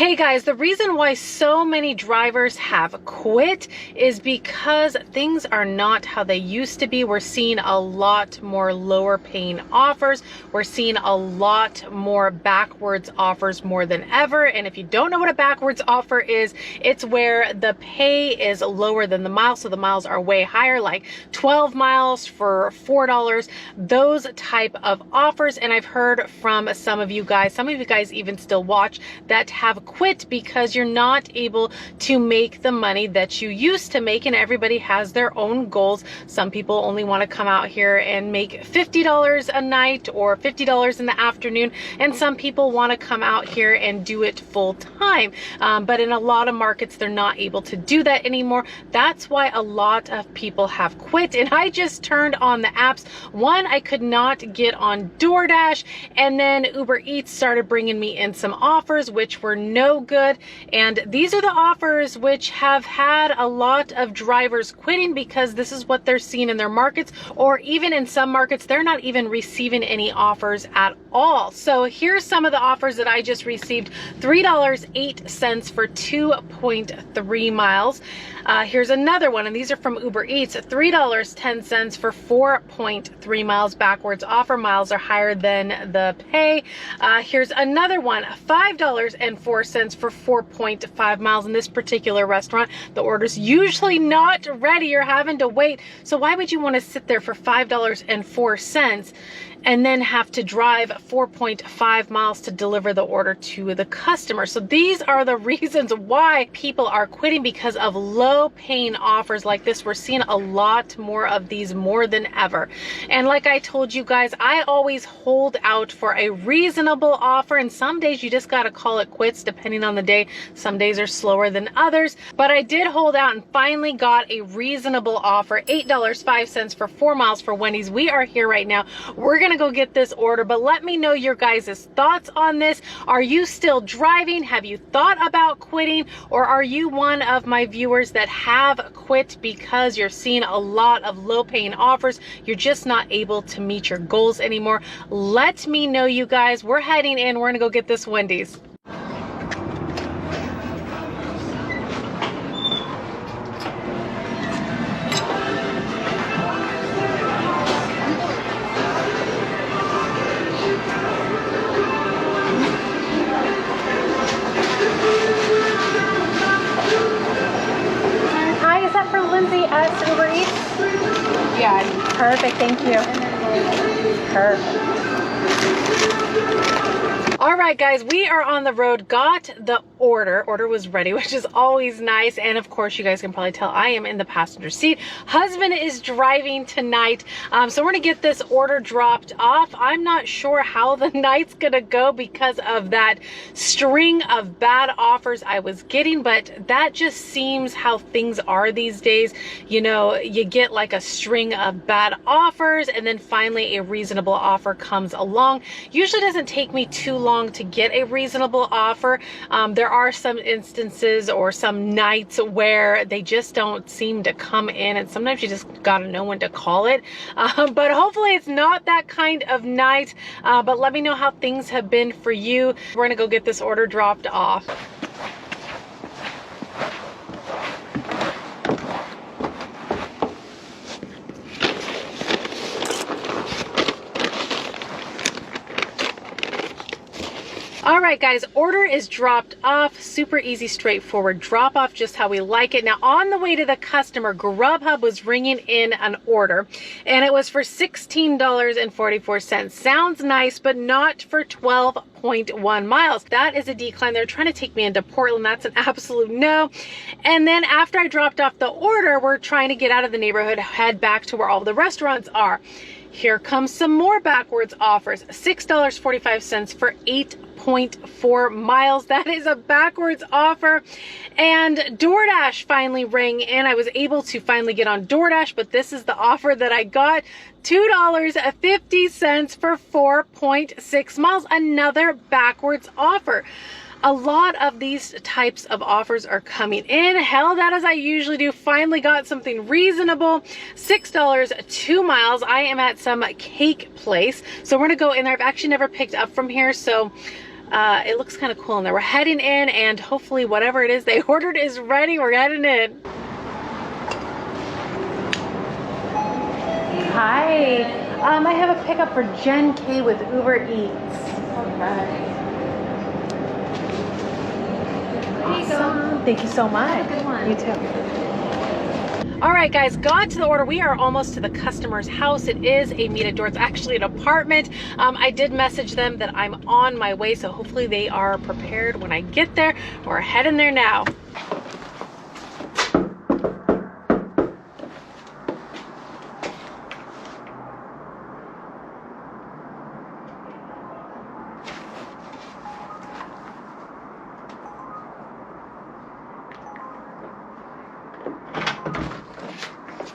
Hey guys, the reason why so many drivers have quit is because things are not how they used to be. We're seeing a lot more lower paying offers. We're seeing a lot more backwards offers more than ever. And if you don't know what a backwards offer is, it's where the pay is lower than the miles. So the miles are way higher, like 12 miles for $4, those type of offers. And I've heard from some of you guys even still watch, that have quit because you're not able to make the money that you used to make, and everybody has their own goals. Some people only want to come out here and make $50 a night or $50 in the afternoon, and some people want to come out here and do it full time. But in a lot of markets, they're not able to do that anymore. That's why a lot of people have quit. And I just turned on the apps. One, I could not get on DoorDash, and then Uber Eats started bringing me in some offers which were no good. And these are the offers which have had a lot of drivers quitting because this is what they're seeing in their markets, or even in some markets they're not even receiving any offers at all. So here's some of the offers that I just received. $3.08 for 2.3 miles. Here's another one, and these are from Uber Eats. $3.10 for 4.3 miles backwards offer. Miles are higher than the pay. Here's another one, $5.04 for 4.5 miles. In this particular restaurant, the order's usually not ready. You're having to wait. So why would you want to sit there for $5.04 and then have to drive 4.5 miles to deliver the order to the customer? So these are the reasons why people are quitting, because of low paying offers like this. We're seeing a lot more of these more than ever. And like I told you guys, I always hold out for a reasonable offer, and some days you just got to call it quits depending on the day. Some days are slower than others, but I did hold out and finally got a reasonable offer. $8.05 for 4 miles for Wendy's. We are here right now. We're gonna go get this order, but let me know your guys' thoughts on this. Are you still driving? Have you thought about quitting? Or are you one of my viewers that have quit because you're seeing a lot of low paying offers? You're just not able to meet your goals anymore. Let me know, you guys. We're heading in. We're gonna go get this Wendy's. At Uber Eats? Yeah. Perfect, thank you. Perfect. All right, guys, we are on the road. Got the order. Order was ready, which is always nice. And of course, you guys can probably tell I am in the passenger seat. Husband is driving tonight. So we're gonna get this order dropped off. I'm not sure how the night's gonna go because of that string of bad offers I was getting, but that just seems how things are these days. You know, you get like a string of bad offers, and then finally a reasonable offer comes along. Usually doesn't take me too long to get a reasonable offer. There are some instances or some nights where they just don't seem to come in, and sometimes you just gotta know when to call it. But hopefully it's not that kind of night. But let me know how things have been for you. We're gonna go get this order dropped off. All right, guys, order is dropped off. Super easy, straightforward drop off, just how we like it. Now, on the way to the customer, Grubhub was ringing in an order, and it was for $16.44. Sounds nice, but not for 12.1 miles. That is a decline. They're trying to take me into Portland. That's an absolute no. And then after I dropped off the order, we're trying to get out of the neighborhood, head back to where all the restaurants are. Here comes some more backwards offers. $6.45 for 8.4 miles. That is a backwards offer. And DoorDash finally rang in. I was able to finally get on DoorDash, but this is the offer that I got. $2.50 for 4.6 miles. Another backwards offer. A lot of these types of offers are coming in. Held out as I usually do. Finally got something reasonable. $6, 2 miles. I am at some cake place, so we're gonna go in there. I've actually never picked up from here, so It looks kind of cool in there. We're heading in, and hopefully whatever it is they ordered is ready. We're heading in. Hi. I have a pickup for Jen K with Uber Eats. Okay. Awesome. Thank you so much. Good one. You too. All right, guys, got to the order. We are almost to the customer's house. It is a meet at door. It's actually an apartment. I did message them that I'm on my way, so hopefully they are prepared when I get there. We're heading there now.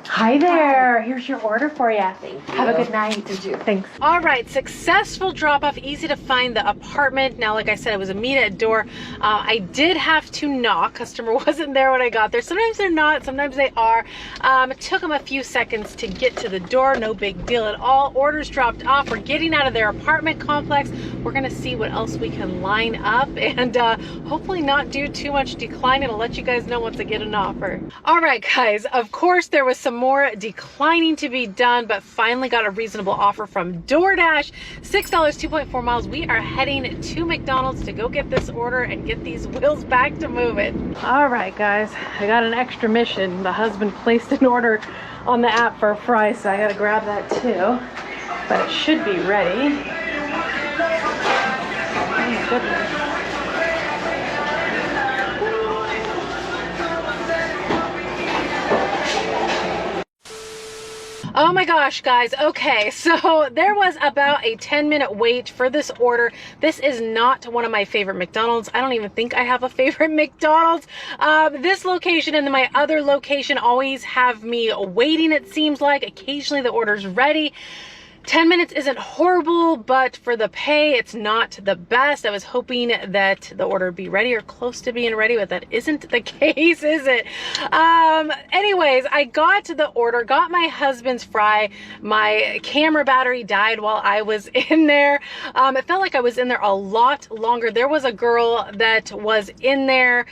Hi there. Here's your order for you. Thank you. Have a good night. Did you? Thanks. All right, successful drop off. Easy to find the apartment. Now, like I said, it was a meet at door. I did have to knock. Customer wasn't there when I got there. Sometimes they're not, sometimes they are. It took them a few seconds to get to the door. No big deal at all. Orders dropped off. We're getting out of their apartment complex. We're gonna see what else we can line up and hopefully not do too much declining. I'll let you guys know once I get an offer. All right, guys, of course there was some more declining to be done, but finally got a reasonable offer from DoorDash. $6, 2.4 miles. We are heading to McDonald's to go get this order and get these wheels back to moving. All right, guys, I got an extra mission. The husband placed an order on the app for a fry, so I gotta grab that too, but it should be ready. Oh my goodness. Oh my gosh, guys. Okay, so there was about a 10-minute wait for this order. This is not one of my favorite McDonald's. I don't even think I have a favorite McDonald's. This location and my other location always have me waiting, it seems like. Occasionally the order's ready. 10 minutes isn't horrible, but for the pay, it's not the best. I was hoping that the order would be ready or close to being ready, but that isn't the case, is it? Anyways, I got to the order, got my husband's fry. My camera battery died while I was in there. It felt like I was in there a lot longer. There was a girl that was in there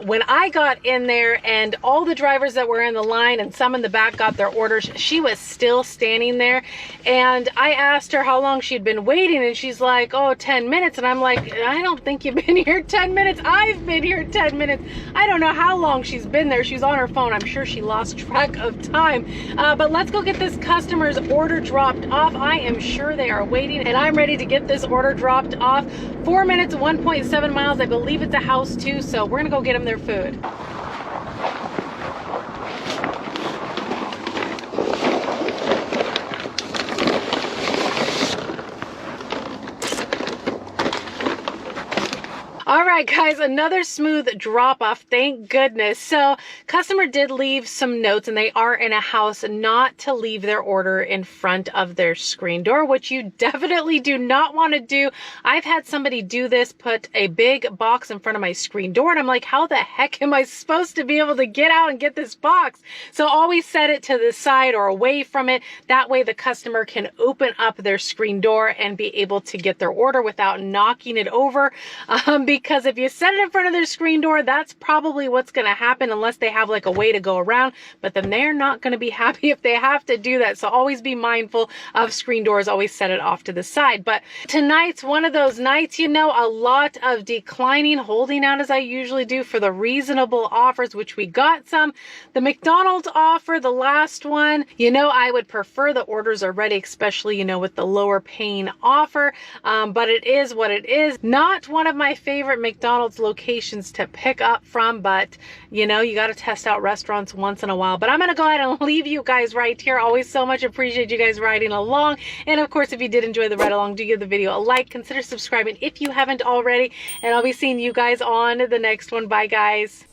when I got in there, and all the drivers that were in the line and some in the back got their orders. She was still standing there. And I asked her how long she'd been waiting, and she's like, oh, 10 minutes. And I'm like, I don't think you've been here 10 minutes. I've been here 10 minutes. I don't know how long she's been there. She's on her phone. I'm sure she lost track of time. But let's go get this customer's order dropped off. I am sure they are waiting, and I'm ready to get this order dropped off. 4 minutes, 1.7 miles. I believe it's a house too, so we're gonna go get them their food. All right, guys, another smooth drop off, thank goodness. So customer did leave some notes, and they are in a house, not to leave their order in front of their screen door, which you definitely do not want to do. I've had somebody do this, put a big box in front of my screen door, and I'm like, how the heck am I supposed to be able to get out and get this box? So always set it to the side or away from it. That way the customer can open up their screen door and be able to get their order without knocking it over. Because if you set it in front of their screen door, that's probably what's going to happen, unless they have like a way to go around. But then they're not going to be happy if they have to do that. So always be mindful of screen doors. Always set it off to the side. But tonight's one of those nights, you know, a lot of declining, holding out as I usually do for the reasonable offers, which we got some. The McDonald's offer, the last one, you know, I would prefer the orders are ready, especially, you know, with the lower paying offer. But it is what it is. Not one of my favorite McDonald's locations to pick up from, but you know, you got to test out restaurants once in a while. But I'm gonna go ahead and leave you guys right here. Always so much appreciate you guys riding along, and of course, if you did enjoy the ride along, do give the video a like, consider subscribing if you haven't already, and I'll be seeing you guys on the next one. Bye, guys.